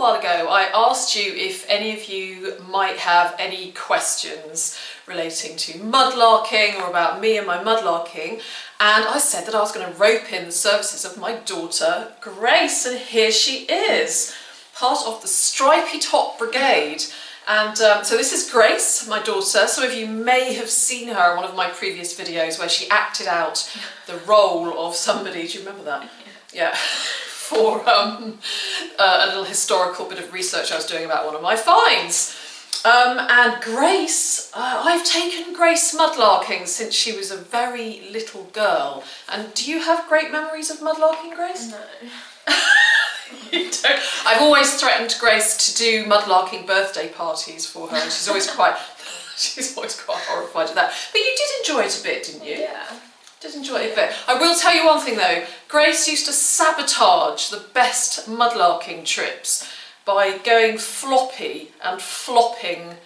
while ago I asked you if any of you might have any questions relating to mudlarking or about me and my mudlarking, and I said that I was going to rope in the services of my daughter Grace, and here she is, part of the Stripey Top Brigade. And so this is Grace, my daughter. Some of you may have seen her in one of my previous videos where she acted out the role of somebody. Do you remember that? Yeah. For a little historical bit of research I was doing about one of my finds. And Grace, I've taken Grace mudlarking since she was a very little girl. And do you have great memories of mudlarking, Grace? No. You don't. I've always threatened Grace to do mudlarking birthday parties for her, and she's always quite horrified at that. But you did enjoy it a bit, didn't you? Yeah. Did enjoy it a bit. I will tell you one thing though, Grace used to sabotage the best mudlarking trips by going floppy and flopping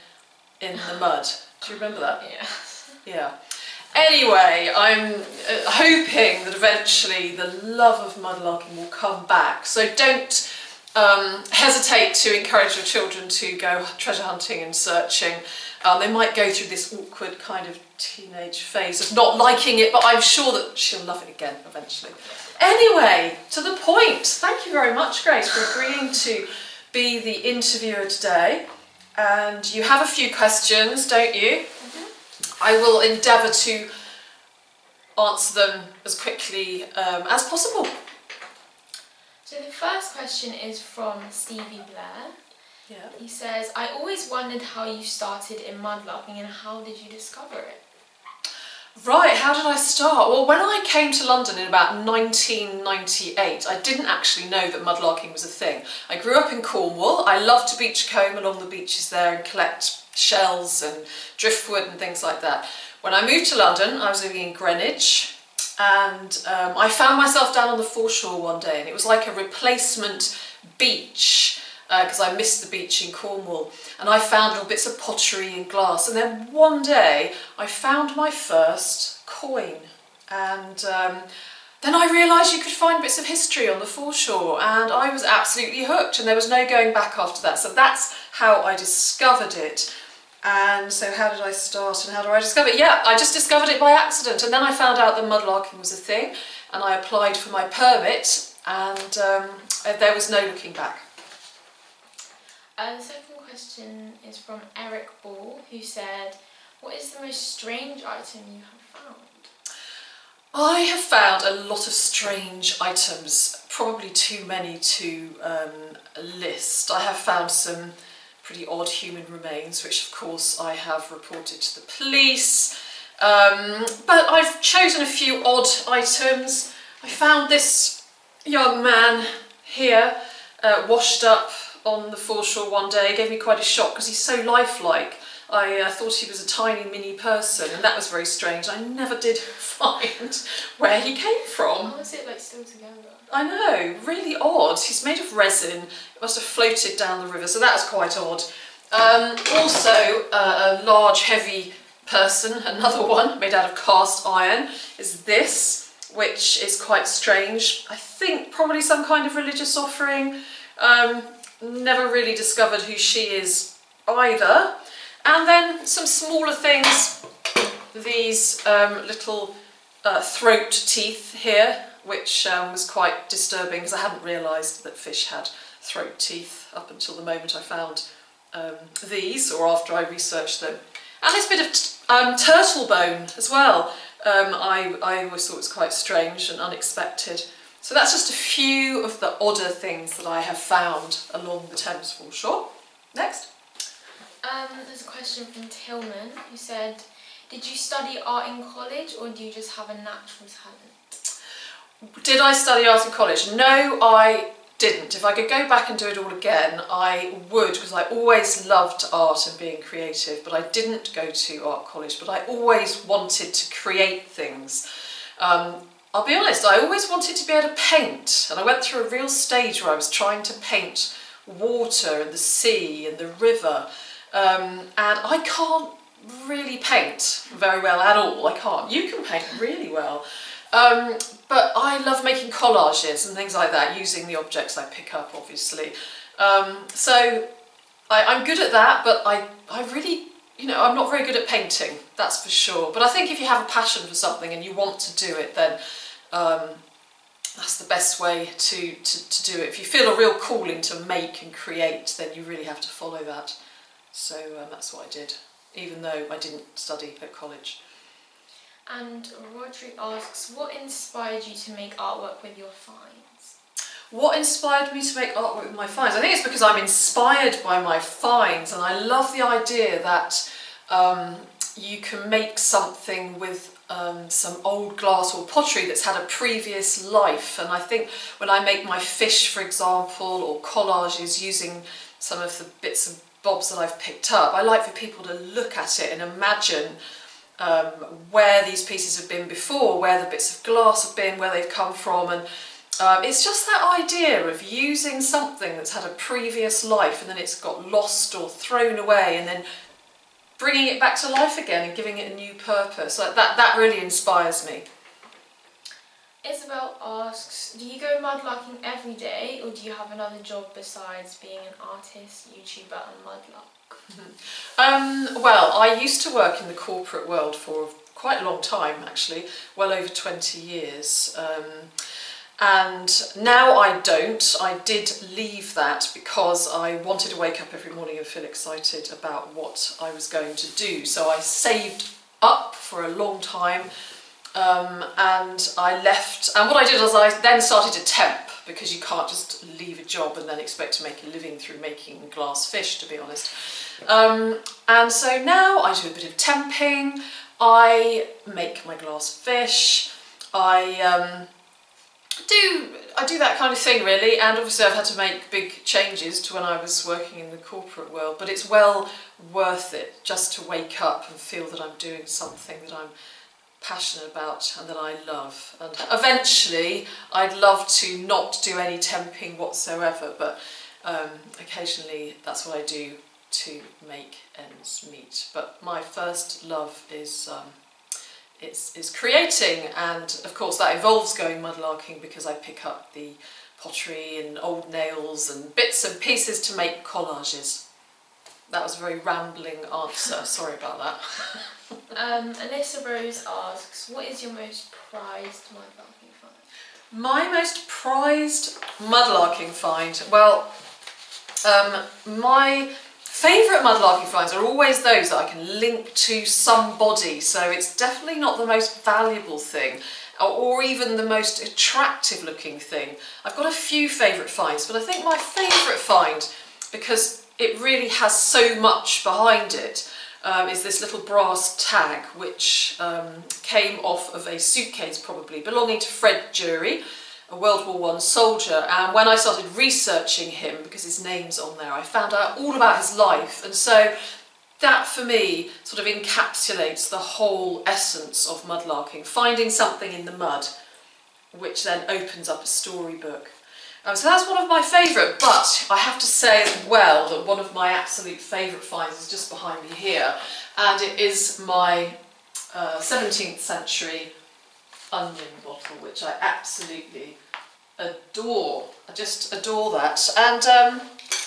in the mud. Do you remember that? Yeah. Yeah. Anyway, I'm hoping that eventually the love of mudlarking will come back. So don't hesitate to encourage your children to go treasure hunting and searching. They might go through this awkward kind of teenage phase of not liking it, but I'm sure that she'll love it again eventually. Anyway, to the point. Thank you very much, Grace, for agreeing to be the interviewer today. And you have a few questions, don't you? I will endeavour to answer them as quickly as possible. So the first question is from Stevie Blair. Yeah. He says, I always wondered how you started in mudlarking and how did you discover it? Right, how did I start? Well, when I came to London in about 1998, I didn't actually know that mudlarking was a thing. I grew up in Cornwall. I loved to beachcomb along the beaches there and collect shells and driftwood and things like that. When I moved to London, I was living in Greenwich, and I found myself down on the foreshore one day, and it was like a replacement beach because I missed the beach in Cornwall, and I found little bits of pottery and glass, and then one day I found my first coin, and then I realised you could find bits of history on the foreshore, and I was absolutely hooked, and there was no going back after that. So that's how I discovered it. And so how did I start and how do I discover it? Yeah, I just discovered it by accident, and then I found out that mudlarking was a thing, and I applied for my permit, and there was no looking back. The second question is from Eric Ball, who said, what is the most strange item you have found? I have found a lot of strange items, probably too many to list. I have found some pretty odd human remains, which of course I have reported to the police, but I've chosen a few odd items. I found this young man here washed up on the foreshore one day. It gave me quite a shock because he's so lifelike. I thought he was a tiny mini person, and that was very strange. I never did find where he came from. How is it like still together? I know, really odd. He's made of resin. It must have floated down the river, so that was quite odd. Also, a large, heavy person, another one made out of cast iron, is this, which is quite strange. I think probably some kind of religious offering. Never really discovered who she is either. And then some smaller things, these little throat teeth here, which was quite disturbing because I hadn't realised that fish had throat teeth up until the moment I found these, or after I researched them. And this bit of turtle bone as well. I always thought was quite strange and unexpected. So that's just a few of the odder things that I have found along the Thames foreshore. Next. There's a question from Tillman, who said, did you study art in college or do you just have a natural talent? Did I study art in college? No, I didn't. If I could go back and do it all again, I would, because I always loved art and being creative, but I didn't go to art college, but I always wanted to create things. I'll be honest, I always wanted to be able to paint, and I went through a real stage where I was trying to paint water and the sea and the river, and I can't really paint very well at all. I can't. You can paint really well, but I love making collages and things like that, using the objects I pick up, obviously. So I'm good at that, but I really, I'm not very good at painting, that's for sure. But I think if you have a passion for something and you want to do it, then that's the best way to do it. If you feel a real calling to make and create, then you really have to follow that. So that's what I did, even though I didn't study at college. And Roderick asks, what inspired you to make artwork with your finds? What inspired me to make artwork with my finds? I think it's because I'm inspired by my finds, and I love the idea that you can make something with some old glass or pottery that's had a previous life. And I think when I make my fish, for example, or collages using some of the bits and bobs that I've picked up, I like for people to look at it and imagine where these pieces have been before, where the bits of glass have been, where they've come from. And it's just that idea of using something that's had a previous life and then it's got lost or thrown away, and then bringing it back to life again and giving it a new purpose. Like that really inspires me. Isabel asks, do you go mudlarking every day, or do you have another job besides being an artist, YouTuber and mudlark? Well, I used to work in the corporate world for quite a long time, actually, well over 20 years. And now I don't. I did leave that because I wanted to wake up every morning and feel excited about what I was going to do. So I saved up for a long time, and I left. And what I did was I then started to temp, because you can't just leave a job and then expect to make a living through making glass fish, to be honest. And so now I do a bit of temping, I make my glass fish, I do that kind of thing really, and obviously I've had to make big changes to when I was working in the corporate world, but it's well worth it just to wake up and feel that I'm doing something that I'm passionate about and that I love. And eventually I'd love to not do any temping whatsoever, but occasionally that's what I do to make ends meet. But my first love is creating, and of course that involves going mudlarking because I pick up the pottery and old nails and bits and pieces to make collages. That was a very rambling answer, sorry about that. Alyssa Rose asks, what is your most prized mudlarking find? My most prized mudlarking find? Well, my favourite mudlarking finds are always those that I can link to somebody, so it's definitely not the most valuable thing or even the most attractive looking thing. I've got a few favourite finds, but I think my favourite find, because it really has so much behind it, is this little brass tag which came off of a suitcase probably belonging to Fred Jury, a World War I soldier, and when I started researching him, because his name's on there, I found out all about his life, and so that for me sort of encapsulates the whole essence of mudlarking, finding something in the mud which then opens up a storybook. So that's one of my favourite, but I have to say as well that one of my absolute favourite finds is just behind me here, and it is my 17th century onion bottle, which I absolutely adore. I just adore that. And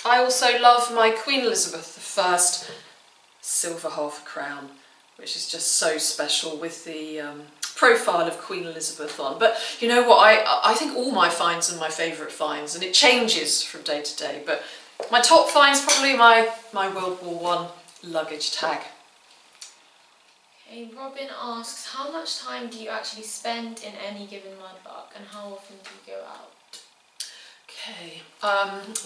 I also love my Queen Elizabeth I silver half crown, which is just so special with the profile of Queen Elizabeth on. But you know what, I think all my finds are my favourite finds, and it changes from day to day, but my top find is probably my World War I luggage tag. Okay, Robin asks, how much time do you actually spend in any given mudlark, and how often do you go out? Okay,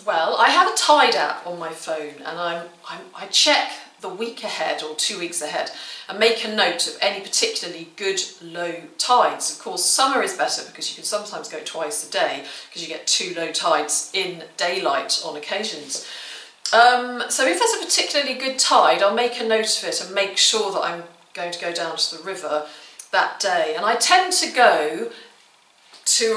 well, I have a Tide app on my phone, and I check the week ahead or 2 weeks ahead and make a note of any particularly good low tides. Of course, summer is better because you can sometimes go twice a day because you get 2 low tides in daylight on occasions. So if there's a particularly good tide, I'll make a note of it and make sure that I'm going to go down to the river that day. And I tend to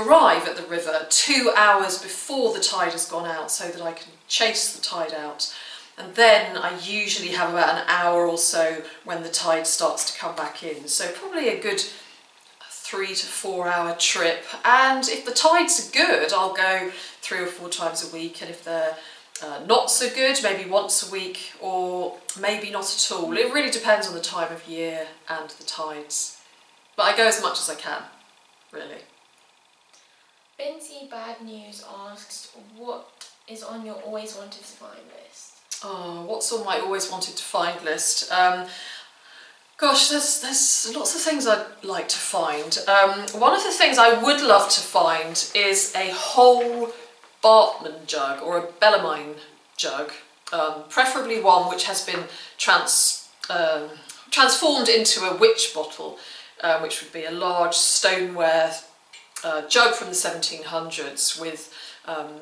arrive at the river 2 hours before the tide has gone out so that I can chase the tide out. And then I usually have about an hour or so when the tide starts to come back in. So probably a good 3 to 4 hour trip. And if the tides are good, I'll go 3 or 4 times a week. And if they're not so good, maybe once a week, or maybe not at all. It really depends on the time of year and the tides. But I go as much as I can, really. Binty Bad News asks, what is on your always wanted to find list? Oh, what's on my always wanted to find list? Gosh, there's lots of things I'd like to find. One of the things I would love to find is a whole Bartman jug or a Bellarmine jug, preferably one which has been transformed into a witch bottle, which would be a large stoneware jug from the 1700s with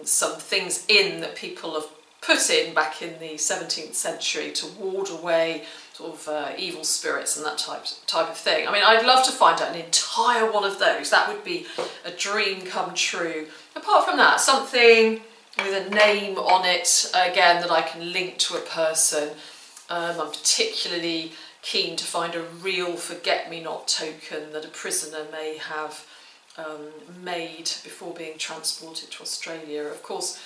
some things in that people have put in back in the 17th century to ward away sort of evil spirits and that type of thing. I mean, I'd love to find out an entire one of those. That would be a dream come true. Apart from that, something with a name on it, again, that I can link to a person. I'm particularly keen to find a real forget-me-not token that a prisoner may have made before being transported to Australia. Of course,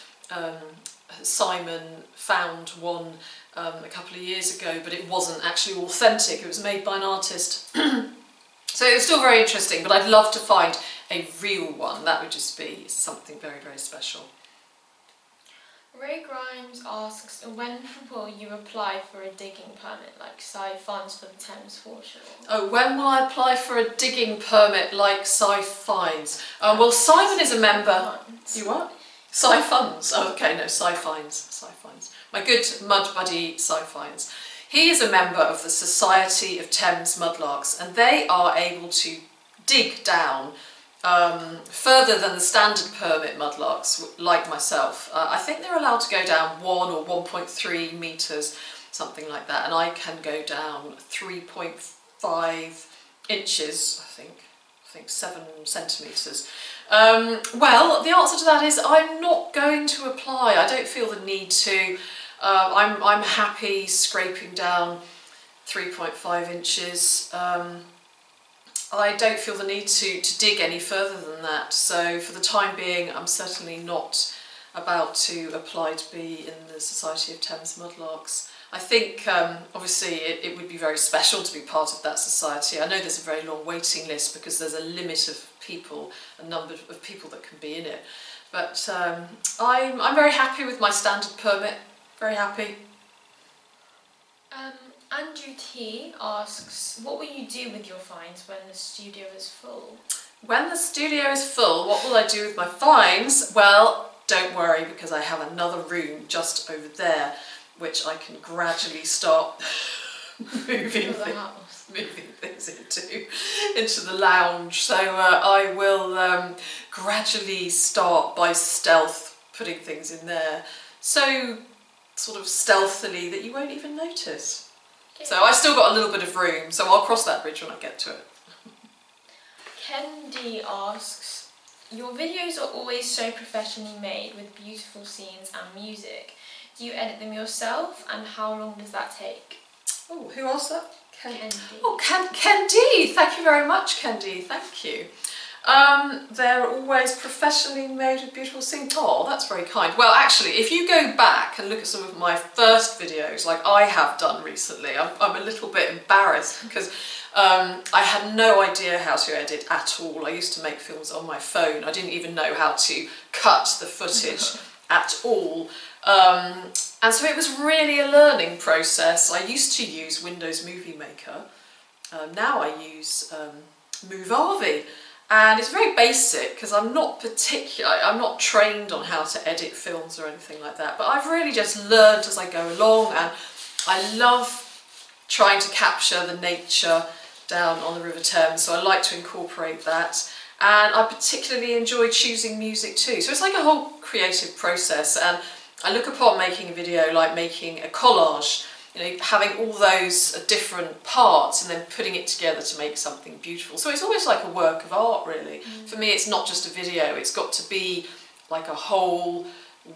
Simon found one a couple of years ago, but it wasn't actually authentic. It was made by an artist. So it was still very interesting, but I'd love to find a real one. That would just be something very, very special. Ray Grimes asks, when will you apply for a digging permit like funds for the Thames foreshore? Oh, when will I apply for a digging permit like Fines? Well, Simon is a member. You what? Fines. Oh, okay, no, Fines. My good mud buddy Fines. He is a member of the Society of Thames Mudlarks, and they are able to dig down further than the standard permit mudlarks, like myself. I think they're allowed to go down 1 or 1.3 metres, something like that, and I can go down 3.5 inches, I think 7 centimetres. Well, the answer to that is I'm not going to apply. I don't feel the need to. I'm happy scraping down 3.5 inches. I don't feel the need to dig any further than that. So for the time being, I'm certainly not about to apply to be in the Society of Thames Mudlarks. I think obviously it would be very special to be part of that society. I know there's a very long waiting list because there's a limit of people, a number of people that can be in it. But I'm very happy with my standard permit, very happy. Andrew T asks, what will you do with your finds when the studio is full? When the studio is full, what will I do with my finds? Well, don't worry, because I have another room just over there which I can gradually start moving things into the lounge. So I will gradually start by stealth putting things in there, so sort of stealthily that you won't even notice. So I still got a little bit of room, so I'll cross that bridge when I get to it. Ken D asks, your videos are always so professionally made with beautiful scenes and music. Do you edit them yourself, and how long does that take? Oh, who asked that? Ken D. Oh, Ken D. Thank you very much, Ken D. Thank you. They're always professionally made with beautiful scenes. Oh, that's very kind. Well, actually, if you go back and look at some of my first videos, like I have done recently, I'm a little bit embarrassed because I had no idea how to edit at all. I used to make films on my phone. I didn't even know how to cut the footage at all. And so it was really a learning process. I used to use Windows Movie Maker. Now I use Movavi. And it's very basic because I'm not trained on how to edit films or anything like that, but I've really just learned as I go along, and I love trying to capture the nature down on the River Thames, so I like to incorporate that, and I particularly enjoy choosing music too. So it's like a whole creative process, and I look upon making a video like making a collage. You know, having all those different parts and then putting it together to make something beautiful. So it's almost like a work of art, really. For me, it's not just a video, it's got to be like a whole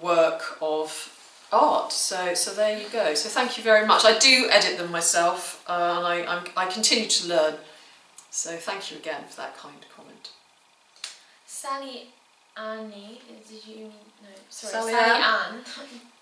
work of art. So there you go. So thank you very much. I do edit them myself, and I continue to learn. So thank you again for that kind comment. Sally Annie, Sally Sally Ann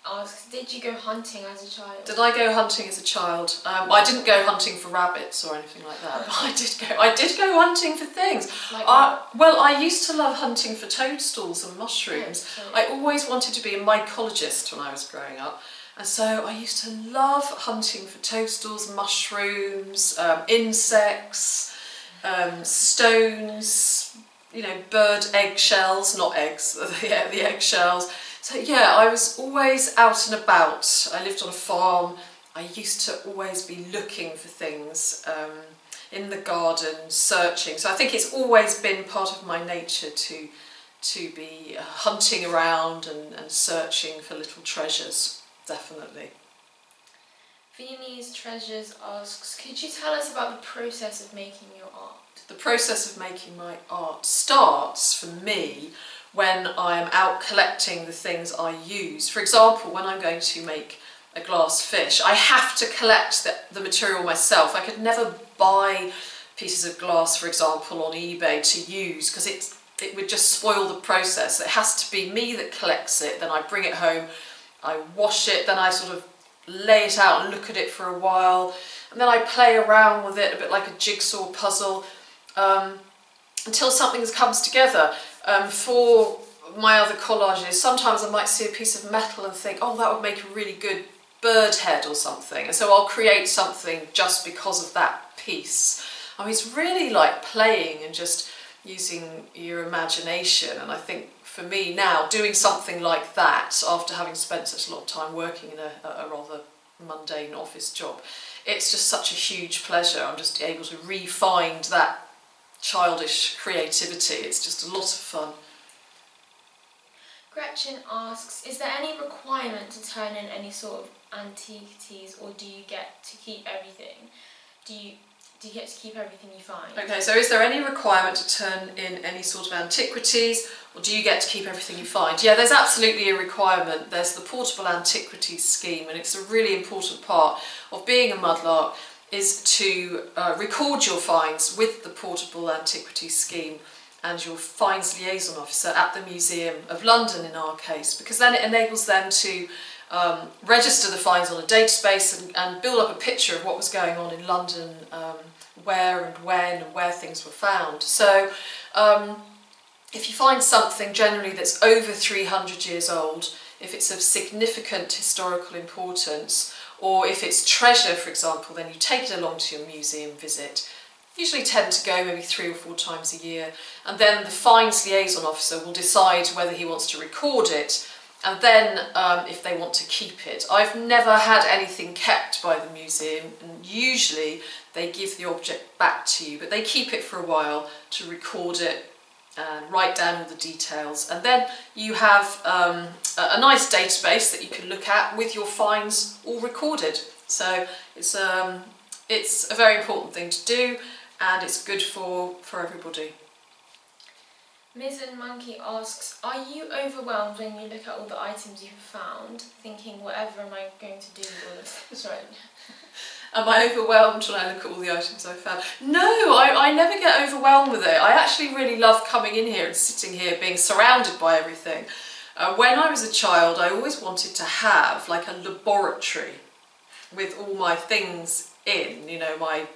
asks, did you go hunting as a child? Did I go hunting as a child? I didn't go hunting for rabbits or anything like that, but I did go hunting for things. Like Well, I used to love hunting for toadstools and mushrooms. Oh, I always wanted to be a mycologist when I was growing up. And so I used to love hunting for toadstools, mushrooms, insects, stones, bird eggshells, not eggs, yeah, the eggshells. So yeah, I was always out and about. I lived on a farm. I used to always be looking for things in the garden, searching. So I think it's always been part of my nature to be hunting around and searching for little treasures, definitely. Viennese Treasures asks, could you tell us about the process of making your art? The process of making my art starts for me when I'm out collecting the things I use. For example, when I'm going to make a glass fish, I have to collect the material myself. I could never buy pieces of glass, for example, on eBay to use because it would just spoil the process. It has to be me that collects it, then I bring it home, I wash it, then I sort of lay it out and look at it for a while, and then I play around with it a bit like a jigsaw puzzle until something comes together. For my other collages, sometimes I might see a piece of metal and think, oh, that would make a really good bird head or something, and so I'll create something just because of that piece. I mean, it's really like playing and just using your imagination, and I think for me now, doing something like that after having spent such a lot of time working in a rather mundane office job, it's just such a huge pleasure. I'm just able to re-find that childish creativity. It's just a lot of fun. Gretchen asks, is there any requirement to turn in any sort of antiquities, or do you get to keep everything? Do you get to keep everything you find? Okay, so is there any requirement to turn in any sort of antiquities, or do you get to keep everything you find? Yeah, there's absolutely a requirement. There's the Portable Antiquities Scheme, and it's a really important part of being a mudlark is to record your finds with the Portable Antiquities Scheme and your finds liaison officer at the Museum of London in our case, because then it enables them to register the finds on a database and build up a picture of what was going on in London, where and when and where things were found. So if you find something generally that's over 300 years old, if it's of significant historical importance, or if it's treasure, for example, then you take it along to your museum visit. Usually tend to go maybe 3 or 4 times a year, and then the finds liaison officer will decide whether he wants to record it, and then if they want to keep it. I've never had anything kept by the museum, and usually they give the object back to you, but they keep it for a while to record it and write down all the details, and then you have a nice database that you can look at with your finds all recorded. So it's a very important thing to do, and it's good for everybody. Ms. and Monkey asks, are you overwhelmed when you look at all the items you have found, thinking, whatever am I going to do with all of this? Sorry. Am I overwhelmed when I look at all the items I've found? No, I never get overwhelmed with it. I actually really love coming in here and sitting here being surrounded by everything. When I was a child, I always wanted to have like a laboratory with all my things in, my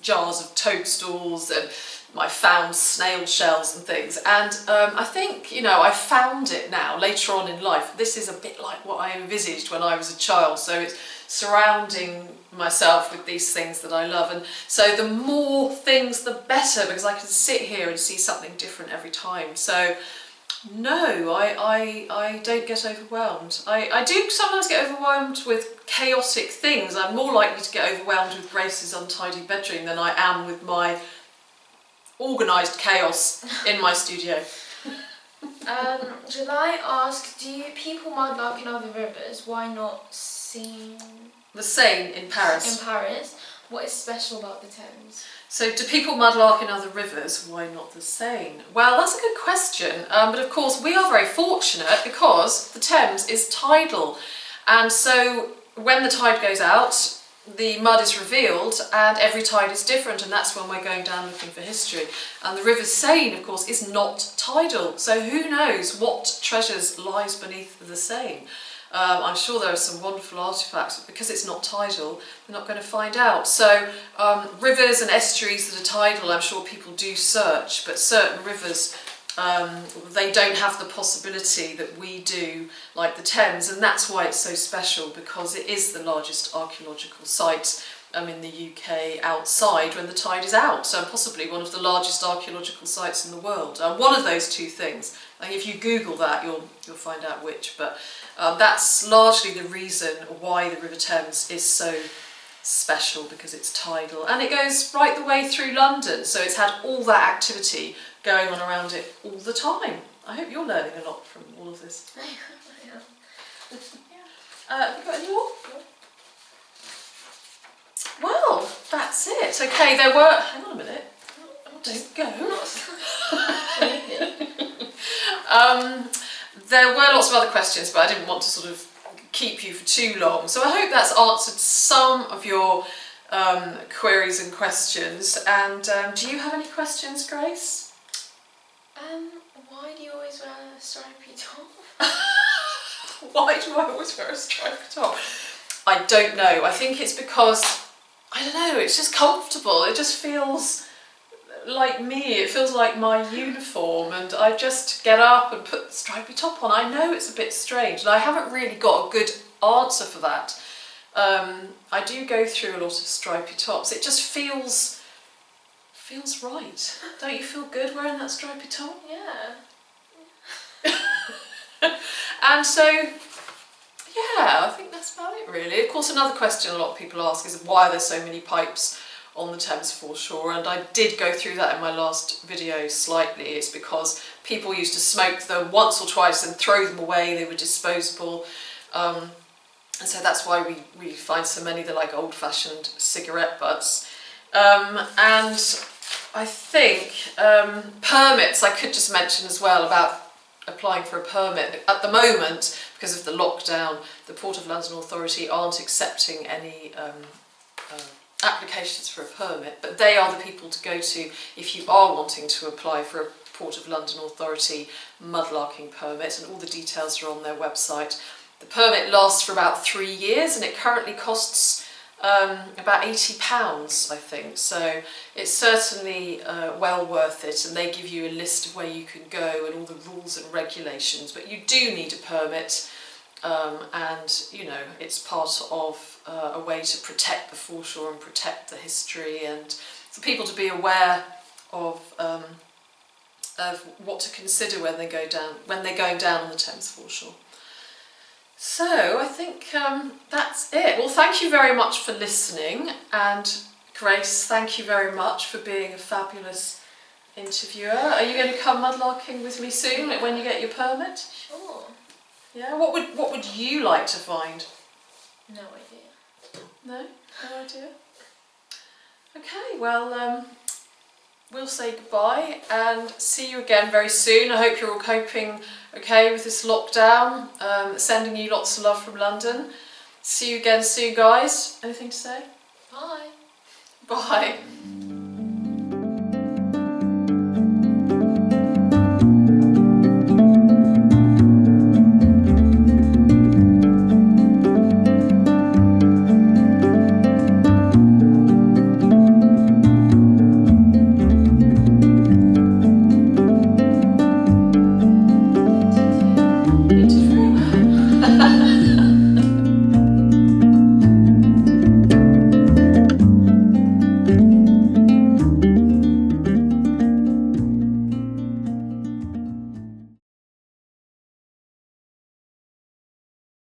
jars of toadstools and my found snail shells and things, and I think I found it now later on in life. This is a bit like what I envisaged when I was a child, so it's surrounding myself with these things that I love, and so the more things the better, because I can sit here and see something different every time. So no, I don't get overwhelmed. I do sometimes get overwhelmed with chaotic things. I'm more likely to get overwhelmed with Grace's untidy bedroom than I am with my organised chaos in my studio. July asked, do people mudlark in other rivers? Why not Seine? The Seine in Paris. In Paris. What is special about the Thames? So do people mudlark in other rivers? Why not the Seine? Well, that's a good question, but of course we are very fortunate because the Thames is tidal, and so when the tide goes out, the mud is revealed, and every tide is different, and that's when we're going down looking for history. And the River Seine, of course, is not tidal, so who knows what treasures lies beneath the Seine. I'm sure there are some wonderful artefacts, but because it's not tidal, we're not going to find out. So rivers and estuaries that are tidal, I'm sure people do search, but certain rivers, they don't have the possibility that we do, like the Thames, and that's why it's so special, because it is the largest archaeological site in the UK outside when the tide is out, so possibly one of the largest archaeological sites in the world. One of those two things. If you Google that, you'll find out which, but that's largely the reason why the River Thames is so special, because it's tidal, and it goes right the way through London, so it's had all that activity going on around it all the time. I hope you're learning a lot from all of this. Have you got any more? Well, that's it. Okay, there were... Hang on a minute. Don't go. There were lots of other questions, but I didn't want to sort of keep you for too long. So I hope that's answered some of your queries and questions. And do you have any questions, Grace? Why do you always wear a stripy top? Why do I always wear a striped top? I don't know. I think it's because, I don't know, it's just comfortable. It just feels like me. It feels like my uniform, and I just get up and put the stripy top on. I know it's a bit strange, and I haven't really got a good answer for that. I do go through a lot of stripy tops. It just feels right. Don't you feel good wearing that stripy top? Yeah. And so, yeah, I think that's about it really. Of course, another question a lot of people ask is why are there so many pipes on the Thames foreshore, and I did go through that in my last video slightly. It's because people used to smoke them once or twice and throw them away. They were disposable, and so that's why we find so many. They're like old-fashioned cigarette butts. And I think permits, I could just mention as well about applying for a permit. At the moment, because of the lockdown, the Port of London Authority aren't accepting any applications for a permit, but they are the people to go to if you are wanting to apply for a Port of London Authority mudlarking permit, and all the details are on their website. The permit lasts for about 3 years, and it currently costs about £80, I think, so it's certainly well worth it, and they give you a list of where you can go and all the rules and regulations, but you do need a permit, and you know, it's part of a way to protect the foreshore and protect the history, and for people to be aware of what to consider when they're going down on the Thames foreshore. So I think that's it. Well, thank you very much for listening, and Grace, thank you very much for being a fabulous interviewer. Are you going to come mudlarking with me soon when you get your permit? Sure. Yeah. What would you like to find? No idea. No? No idea? Okay, well, we'll say goodbye and see you again very soon. I hope you're all coping okay with this lockdown. Sending you lots of love from London. See you again soon, guys. Anything to say? Bye. Bye.